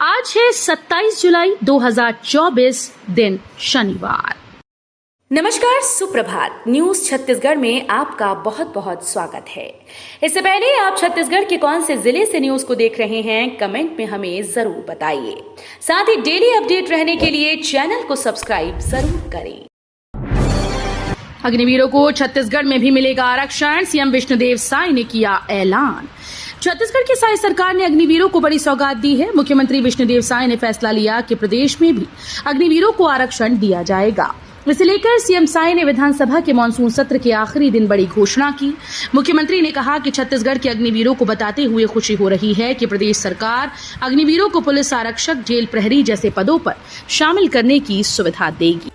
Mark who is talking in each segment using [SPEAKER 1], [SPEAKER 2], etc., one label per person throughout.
[SPEAKER 1] आज है 27 जुलाई 2024 दिन शनिवार।
[SPEAKER 2] नमस्कार, सुप्रभात। न्यूज छत्तीसगढ़ में आपका बहुत बहुत स्वागत है। इससे पहले आप छत्तीसगढ़ के कौन से जिले से न्यूज को देख रहे हैं, कमेंट में हमें जरूर बताइए। साथ ही डेली अपडेट रहने के लिए चैनल को सब्सक्राइब जरूर करें।
[SPEAKER 1] अग्निवीरों को छत्तीसगढ़ में भी मिलेगा आरक्षण, सीएम विष्णुदेव साय ने किया ऐलान। छत्तीसगढ़ की साय सरकार ने अग्निवीरों को बड़ी सौगात दी है। मुख्यमंत्री विष्णुदेव साय ने फैसला लिया कि प्रदेश में भी अग्निवीरों को आरक्षण दिया जाएगा। इसे लेकर सीएम साय ने विधानसभा के मानसून सत्र के आखिरी दिन बड़ी घोषणा की। मुख्यमंत्री ने कहा कि छत्तीसगढ़ के अग्निवीरों को बताते हुए खुशी हो रही है कि प्रदेश सरकार अग्निवीरों को पुलिस आरक्षक, जेल प्रहरी जैसे पदों पर शामिल करने की सुविधा देगी।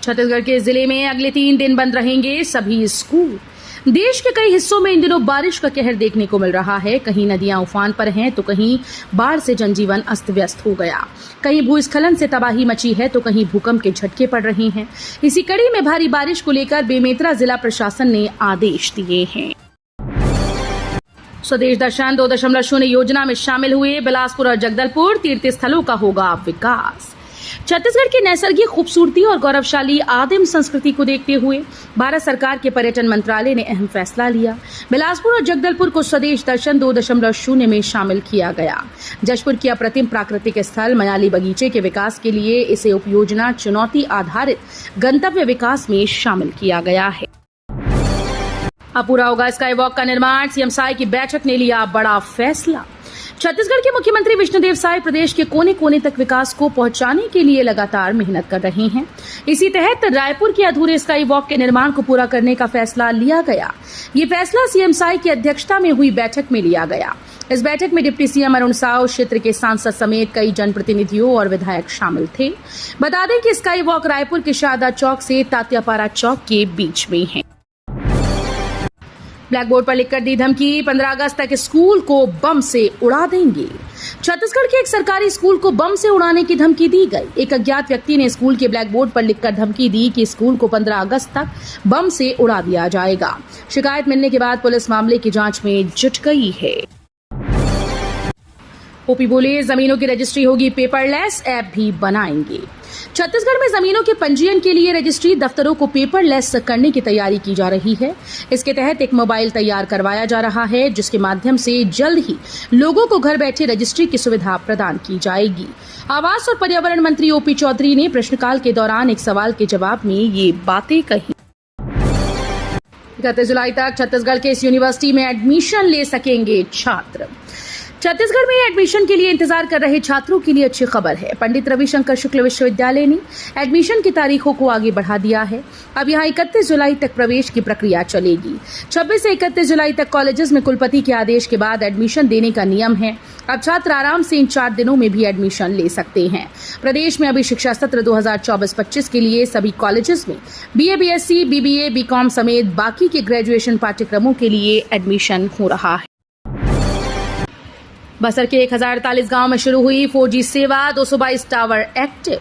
[SPEAKER 1] छत्तीसगढ़ के जिले में अगले 3 दिन बंद रहेंगे सभी स्कूल। देश के कई हिस्सों में इन दिनों बारिश का कहर देखने को मिल रहा है। कहीं नदियां उफान पर हैं तो कहीं बाढ़ से जनजीवन अस्त व्यस्त हो गया। कहीं भूस्खलन से तबाही मची है तो कहीं भूकंप के झटके पड़ रहे हैं। इसी कड़ी में भारी बारिश को लेकर बेमेतरा जिला प्रशासन ने आदेश दिए हैं। स्वदेश दर्शन 2.0 योजना में शामिल हुए बिलासपुर और जगदलपुर। तीर्थ स्थलों का होगा विकास। छत्तीसगढ़ की नैसर्गिक खूबसूरती और गौरवशाली आदिम संस्कृति को देखते हुए भारत सरकार के पर्यटन मंत्रालय ने अहम फैसला लिया। बिलासपुर और जगदलपुर को स्वदेश दर्शन 2.0 में शामिल किया गया। जशपुर की अप्रतिम प्राकृतिक स्थल मयाली बगीचे के विकास के लिए इसे उपयोजना चुनौती आधारित गंतव्य विकास में शामिल किया गया है। अब पूरा होगा स्काई वॉक का निर्माण। सीएम साय की बैठक ने लिया बड़ा फैसला। छत्तीसगढ़ के मुख्यमंत्री विष्णुदेव साय प्रदेश के कोने कोने तक विकास को पहुंचाने के लिए लगातार मेहनत कर रहे हैं। इसी तहत रायपुर के अधूरे स्काई वॉक के निर्माण को पूरा करने का फैसला लिया गया। ये फैसला सीएम साय की अध्यक्षता में हुई बैठक में लिया गया। इस बैठक में डिप्टी सीएम अरुण साव, क्षेत्र के सांसद समेत कई जनप्रतिनिधियों और विधायक शामिल थे। बता दें कि स्काई वॉक रायपुर के शारदा चौक से तात्यापारा चौक के बीच में है। ब्लैक बोर्ड पर लिखकर दी धमकी, 15 अगस्त तक स्कूल को बम से उड़ा देंगे। छत्तीसगढ़ के एक सरकारी स्कूल को बम से उड़ाने की धमकी दी गई। एक अज्ञात व्यक्ति ने स्कूल के ब्लैक बोर्ड पर लिखकर धमकी दी कि स्कूल को 15 अगस्त तक बम से उड़ा दिया जाएगा। शिकायत मिलने के बाद पुलिस मामले की जांच में जुट गई है। ओपी बोले, जमीनों की रजिस्ट्री होगी पेपरलेस, ऐप भी बनाएंगे। छत्तीसगढ़ में जमीनों के पंजीयन के लिए रजिस्ट्री दफ्तरों को पेपरलेस करने की तैयारी की जा रही है। इसके तहत एक मोबाइल तैयार करवाया जा रहा है, जिसके माध्यम से जल्द ही लोगों को घर बैठे रजिस्ट्री की सुविधा प्रदान की जाएगी। आवास और पर्यावरण मंत्री ओपी चौधरी ने प्रश्नकाल के दौरान एक सवाल के जवाब में ये बातें कही। 31 जुलाई तक छत्तीसगढ़ के इस यूनिवर्सिटी में एडमिशन ले सकेंगे छात्र। छत्तीसगढ़ में एडमिशन के लिए इंतजार कर रहे छात्रों के लिए अच्छी खबर है। पंडित रविशंकर शुक्ल विश्वविद्यालय ने एडमिशन की तारीखों को आगे बढ़ा दिया है। अब यहां 31 जुलाई तक प्रवेश की प्रक्रिया चलेगी। 26 से 31 जुलाई तक कॉलेजेस में कुलपति के आदेश के बाद एडमिशन देने का नियम है। अब छात्र आराम से इन 4 दिनों में भी एडमिशन ले सकते हैं। प्रदेश में अभी शिक्षा सत्र 2024-25 के लिए सभी कॉलेजेस में BA, BSc, BBA, BCom समेत बाकी के ग्रेजुएशन पाठ्यक्रमों के लिए एडमिशन हो रहा है। बस्तर के 1048 गांव में शुरू हुई 4G सेवा, 222 टावर एक्टिव।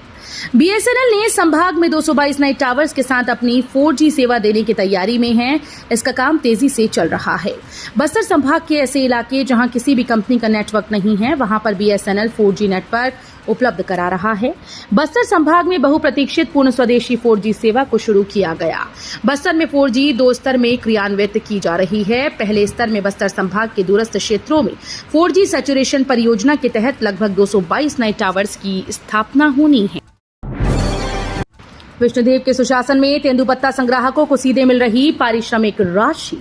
[SPEAKER 1] BSNL ने संभाग में 222 नए टावर्स के साथ अपनी 4G सेवा देने की तैयारी में है। इसका काम तेजी से चल रहा है। बस्तर संभाग के ऐसे इलाके जहां किसी भी कंपनी का नेटवर्क नहीं है, वहां पर BSNL 4G नेटवर्क उपलब्ध करा रहा है। बस्तर संभाग में बहुप्रतीक्षित पूर्ण स्वदेशी 4G सेवा को शुरू किया गया। बस्तर में 4G 2 स्तर में क्रियान्वित की जा रही है। पहले स्तर में बस्तर संभाग के दूरस्थ क्षेत्रों में 4G सैचुरेशन परियोजना के तहत लगभग 222 नए टावर्स की स्थापना होनी है। विष्णुदेव के सुशासन में तेंदुपत्ता संग्राहकों को सीधे मिल रही पारिश्रमिक राशि।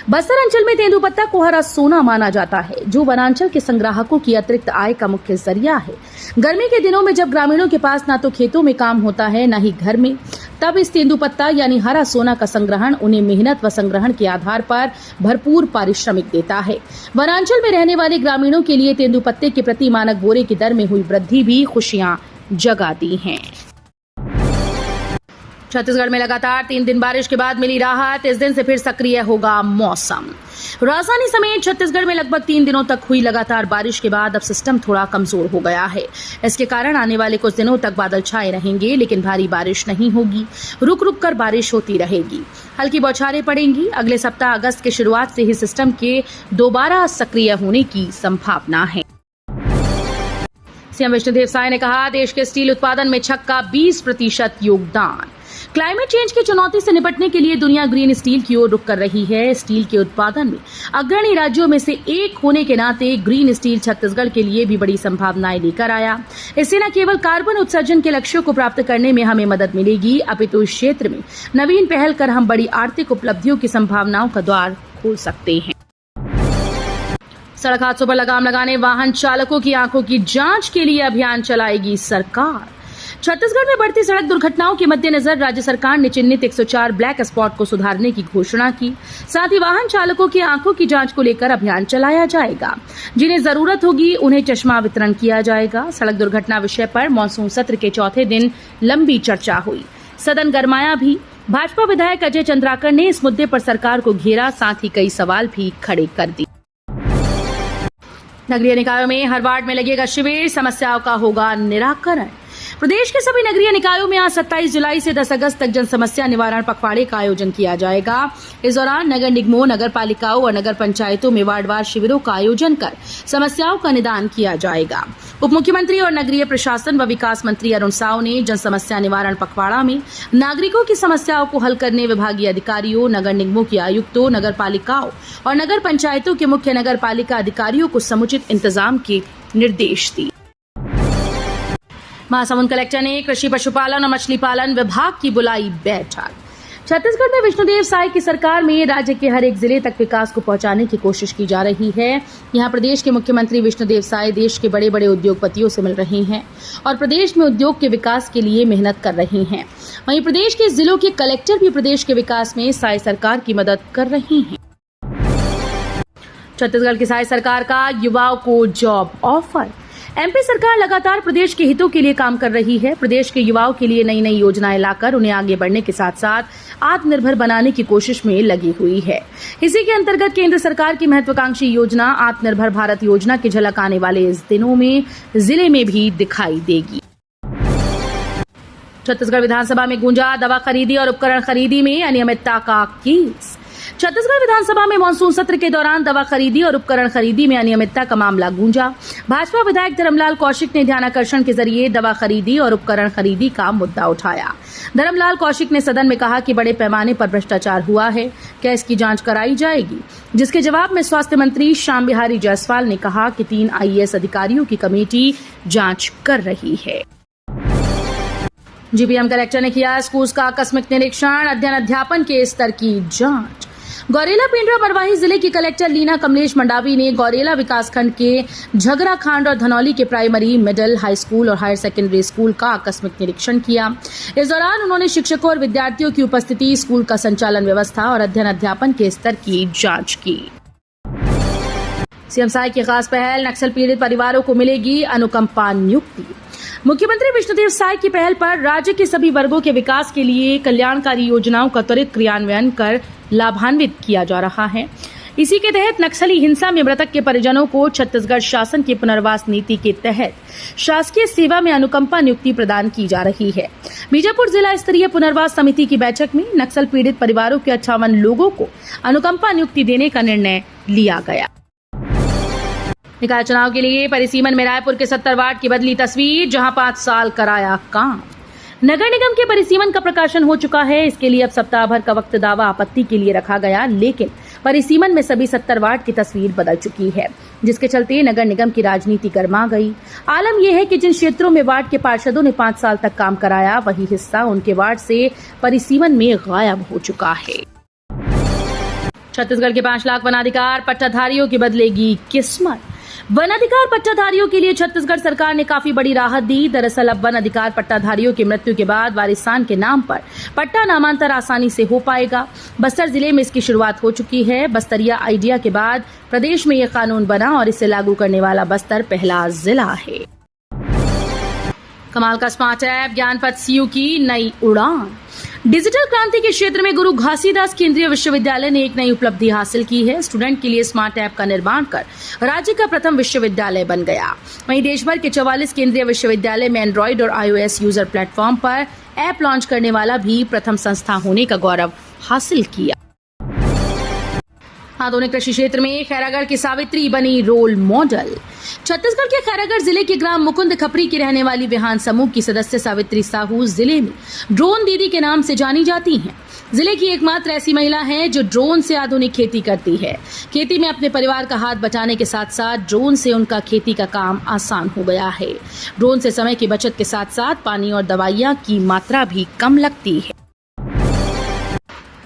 [SPEAKER 1] बस्तर अंचल में तेंदुपत्ता को हरा सोना माना जाता है, जो वनांचल के संग्राहकों की अतिरिक्त आय का मुख्य जरिया है। गर्मी के दिनों में जब ग्रामीणों के पास ना तो खेतों में काम होता है, ना ही घर में, तब इस तेंदुपत्ता यानी हरा सोना का संग्रहण उन्हें मेहनत व संग्रहण के आधार पर भरपूर पारिश्रमिक देता है। वनांचल में रहने वाले ग्रामीणों के लिए तेंदुपत्ते के प्रति मानक बोरे की दर में हुई वृद्धि भी खुशियां जगा दी हैं। छत्तीसगढ़ में लगातार 3 दिन बारिश के बाद मिली राहत। इस दिन से फिर सक्रिय होगा मौसम। राजधानी समेत छत्तीसगढ़ में लगभग 3 दिनों तक हुई लगातार बारिश के बाद अब सिस्टम थोड़ा कमजोर हो गया है। इसके कारण आने वाले कुछ दिनों तक बादल छाए रहेंगे, लेकिन भारी बारिश नहीं होगी। रुक रुक कर बारिश होती रहेगी, हल्की बौछारें पड़ेंगी। अगले सप्ताह अगस्त की शुरुआत से ही सिस्टम के दोबारा सक्रिय होने की संभावना है। सीएम विष्णुदेव साय ने कहा, देश के स्टील उत्पादन में छक्का 20% योगदान। क्लाइमेट चेंज की चुनौती से निपटने के लिए दुनिया ग्रीन स्टील की ओर रुख कर रही है। स्टील के उत्पादन में अग्रणी राज्यों में से एक होने के नाते ग्रीन स्टील छत्तीसगढ़ के लिए भी बड़ी संभावनाएं लेकर आया। इससे न केवल कार्बन उत्सर्जन के लक्ष्यों को प्राप्त करने में हमें मदद मिलेगी, अपितु इस क्षेत्र में नवीन पहल कर हम बड़ी आर्थिक उपलब्धियों की संभावनाओं का द्वार खोल सकते हैं। सड़क हादसों पर लगाम लगाने वाहन चालकों की आंखों की जांच के लिए अभियान चलाएगी सरकार। छत्तीसगढ़ में बढ़ती सड़क दुर्घटनाओं के मद्देनजर राज्य सरकार ने चिन्हित 104 ब्लैक स्पॉट को सुधारने की घोषणा की। साथ ही वाहन चालकों की आंखों की जांच को लेकर अभियान चलाया जाएगा। जिन्हें जरूरत होगी उन्हें चश्मा वितरण किया जाएगा। सड़क दुर्घटना विषय पर मानसून सत्र के चौथे दिन लंबी चर्चा हुई। सदन गरमाया भी। भाजपा विधायक अजय चंद्राकर ने इस मुद्दे पर सरकार को घेरा, साथ ही कई सवाल भी खड़े कर दिए। नगरीय निकायों में हर वार्ड में लगेगा शिविर, समस्याओं का होगा निराकरण। प्रदेश के सभी नगरीय निकायों में आज 27 जुलाई से 10 अगस्त तक जन समस्या निवारण पखवाड़े का आयोजन किया जाएगा। इस दौरान नगर निगमों, नगर पालिकाओं और नगर पंचायतों में वार्डवार शिविरों का आयोजन कर समस्याओं का निदान किया जाएगा। उप मुख्यमंत्री और नगरीय प्रशासन व विकास मंत्री अरुण साव ने जन समस्या निवारण पखवाड़ा में नागरिकों की समस्याओं को हल करने विभागीय अधिकारियों, नगर निगमों के आयुक्तों, नगर पालिकाओं और नगर पंचायतों के मुख्य नगर पालिका अधिकारियों को समुचित इंतजाम के निर्देश दिए। महासमुंद कलेक्टर ने कृषि, पशुपालन और मछली पालन विभाग की बुलाई बैठक। छत्तीसगढ़ में विष्णुदेव साय की सरकार में राज्य के हर एक जिले तक विकास को पहुंचाने की कोशिश की जा रही है। यहां प्रदेश के मुख्यमंत्री विष्णुदेव साय देश के बड़े बड़े उद्योगपतियों से मिल रहे हैं और प्रदेश में उद्योग के विकास के लिए मेहनत कर रहे हैं। वहीं प्रदेश के जिलों के कलेक्टर भी प्रदेश के विकास में साय सरकार की मदद कर रहे हैं। छत्तीसगढ़ की साय सरकार का युवाओं को जॉब ऑफर। एमपी सरकार लगातार प्रदेश के हितों के लिए काम कर रही है। प्रदेश के युवाओं के लिए नई नई योजनाएं लाकर उन्हें आगे बढ़ने के साथ साथ आत्मनिर्भर बनाने की कोशिश में लगी हुई है। इसी के अंतर्गत केंद्र सरकार की महत्वाकांक्षी योजना आत्मनिर्भर भारत योजना की झलक आने वाले इस दिनों में जिले में भी दिखाई देगी। छत्तीसगढ़ विधानसभा में गूंजा दवा खरीदी और उपकरण खरीदी में अनियमितता का केस। छत्तीसगढ़ विधानसभा में मानसून सत्र के दौरान दवा खरीदी और उपकरण खरीदी में अनियमितता का मामला गूंजा। भाजपा विधायक धर्मलाल कौशिक ने ध्यानाकर्षण के जरिए दवा खरीदी और उपकरण खरीदी का मुद्दा उठाया। धर्मलाल कौशिक ने सदन में कहा कि बड़े पैमाने पर भ्रष्टाचार हुआ है, क्या इसकी जांच कराई जाएगी? जिसके जवाब में स्वास्थ्य मंत्री श्याम बिहारी जायसवाल ने कहा कि 3 IAS अधिकारियों की कमेटी जांच कर रही है। जीपीएम कलेक्टर ने किया स्कूल का आकस्मिक निरीक्षण, अध्ययन अध्यापन के स्तर की जांच। गौरेला पेंड्रा मरवाही जिले की कलेक्टर लीना कमलेश मंडावी ने गौरेला विकासखंड के झगराखांड और धनौली के प्राइमरी, मिडिल, हाई स्कूल और हायर सेकेंडरी स्कूल का आकस्मिक निरीक्षण किया। इस दौरान उन्होंने शिक्षकों और विद्यार्थियों की उपस्थिति, स्कूल का संचालन व्यवस्था और अध्ययन अध्यापन के स्तर की जांच की। सीएम साय की खास पहल, नक्सल पीड़ित परिवारों को मिलेगी अनुकंपा नियुक्ति। मुख्यमंत्री विष्णुदेव साय की पहल पर राज्य के सभी वर्गों के विकास के लिए कल्याणकारी योजनाओं का त्वरित क्रियान्वयन कर लाभान्वित किया जा रहा है। इसी के तहत नक्सली हिंसा में मृतक के परिजनों को छत्तीसगढ़ शासन की पुनर्वास नीति के तहत शासकीय सेवा में अनुकंपा नियुक्ति प्रदान की जा रही है। बीजापुर जिला स्तरीय पुनर्वास समिति की बैठक में नक्सल पीड़ित परिवारों के 58 लोगों को अनुकंपा नियुक्ति देने का निर्णय लिया गया। निकाय चुनाव के लिए परिसीमन में रायपुर के 70 वार्ड की बदली तस्वीर, जहां 5 साल कराया काम। नगर निगम के परिसीमन का प्रकाशन हो चुका है। इसके लिए अब सप्ताह भर का वक्त दावा आपत्ति के लिए रखा गया, लेकिन परिसीमन में सभी 70 वार्ड की तस्वीर बदल चुकी है, जिसके चलते नगर निगम की राजनीति गर्मा गई। आलम यह है कि जिन क्षेत्रों में वार्ड के पार्षदों ने 5 साल तक काम कराया, वही हिस्सा उनके वार्ड से परिसीमन में गायब हो चुका है। छत्तीसगढ़ के 5 लाख वनाधिकार पट्टाधारियों की बदलेगी किस्मत। वन अधिकार पट्टाधारियों के लिए छत्तीसगढ़ सरकार ने काफी बड़ी राहत दी। दरअसल अब वन अधिकार पट्टाधारियों की मृत्यु के बाद वारिसान के नाम पर पट्टा नामांतर आसानी से हो पाएगा। बस्तर जिले में इसकी शुरुआत हो चुकी है। बस्तरिया आइडिया के बाद प्रदेश में यह कानून बना और इसे लागू करने वाला बस्तर पहला जिला है। कमाल का स्मार्ट ऐप ज्ञानपथ सीयू की नई उड़ान। डिजिटल क्रांति के क्षेत्र में गुरु घासीदास केंद्रीय विश्वविद्यालय ने एक नई उपलब्धि हासिल की है। स्टूडेंट के लिए स्मार्ट ऐप का निर्माण कर राज्य का प्रथम विश्वविद्यालय बन गया। वहीं देश भर के 44 केंद्रीय विश्वविद्यालय में एंड्रॉइड और iOS यूजर प्लेटफॉर्म पर ऐप लॉन्च करने वाला भी प्रथम संस्था होने का गौरव हासिल किया। आधुनिक कृषि क्षेत्र में खैरागढ़ की सावित्री बनी रोल मॉडल। छत्तीसगढ़ के खैरागढ़ जिले के ग्राम मुकुंद खपरी की रहने वाली विहान समूह की सदस्य सावित्री साहू जिले में ड्रोन दीदी के नाम से जानी जाती हैं। जिले की एकमात्र ऐसी महिला है जो ड्रोन से आधुनिक खेती करती है। खेती में अपने परिवार का हाथ बटाने के साथ साथ ड्रोन से उनका खेती का काम आसान हो गया है। ड्रोन से समय की बचत के साथ साथ पानी और दवाइयां की मात्रा भी कम लगती है।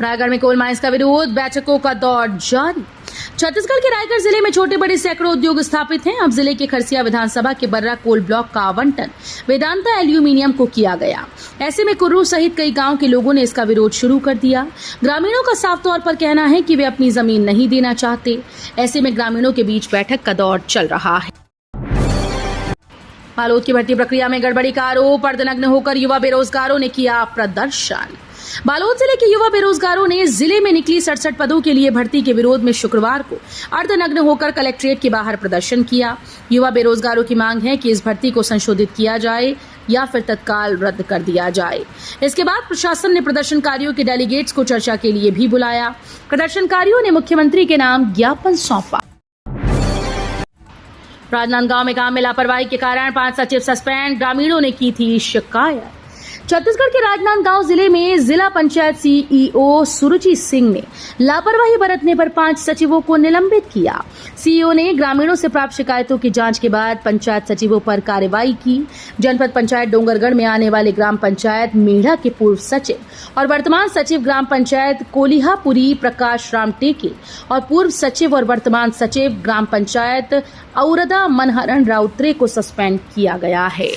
[SPEAKER 1] रायगढ़ में कोल माइंस का विरोध, बैठकों का दौर जारी। छत्तीसगढ़ के रायगढ़ जिले में छोटे बड़े सैकड़ों उद्योग स्थापित हैं। अब जिले के खरसिया विधानसभा के बर्रा कोल ब्लॉक का आवंटन वेदांता एल्यूमिनियम को किया गया। ऐसे में कुर्रू सहित कई गांव के लोगों ने इसका विरोध शुरू कर दिया। ग्रामीणों का साफ तौर पर कहना है कि वे अपनी जमीन नहीं देना चाहते। ऐसे में ग्रामीणों के बीच बैठक का दौर चल रहा है। बालोद की भर्ती प्रक्रिया में गड़बड़ी का आरोप, अर्धनग्न होकर युवा बेरोजगारों ने किया प्रदर्शन। बालोद जिले के युवा बेरोजगारों ने जिले में निकली 67 पदों के लिए भर्ती के विरोध में शुक्रवार को अर्धनग्न होकर कलेक्ट्रेट के बाहर प्रदर्शन किया। युवा बेरोजगारों की मांग है कि इस भर्ती को संशोधित किया जाए या फिर तत्काल रद्द कर दिया जाए। इसके बाद प्रशासन ने प्रदर्शनकारियों के डेलीगेट्स को चर्चा के लिए भी बुलाया। प्रदर्शनकारियों ने मुख्यमंत्री के नाम ज्ञापन सौंपा। राजनांदगांव में काम में लापरवाही के कारण 5 सचिव सस्पेंड, ग्रामीणों ने की थी शिकायत। छत्तीसगढ़ के राजनांदगांव जिले में जिला पंचायत सीईओ सुरुचि सिंह ने लापरवाही बरतने पर 5 सचिवों को निलंबित किया। सीईओ ने ग्रामीणों से प्राप्त शिकायतों की जांच के बाद पंचायत सचिवों पर कार्रवाई की। जनपद पंचायत डोंगरगढ़ में आने वाले ग्राम पंचायत मेढ़ा के पूर्व सचिव और वर्तमान सचिव ग्राम पंचायत कोलिहापुरी प्रकाश राम टेके और पूर्व सचिव और वर्तमान सचिव ग्राम पंचायत औरदा मनहरण राउतरे को सस्पेंड किया गया है।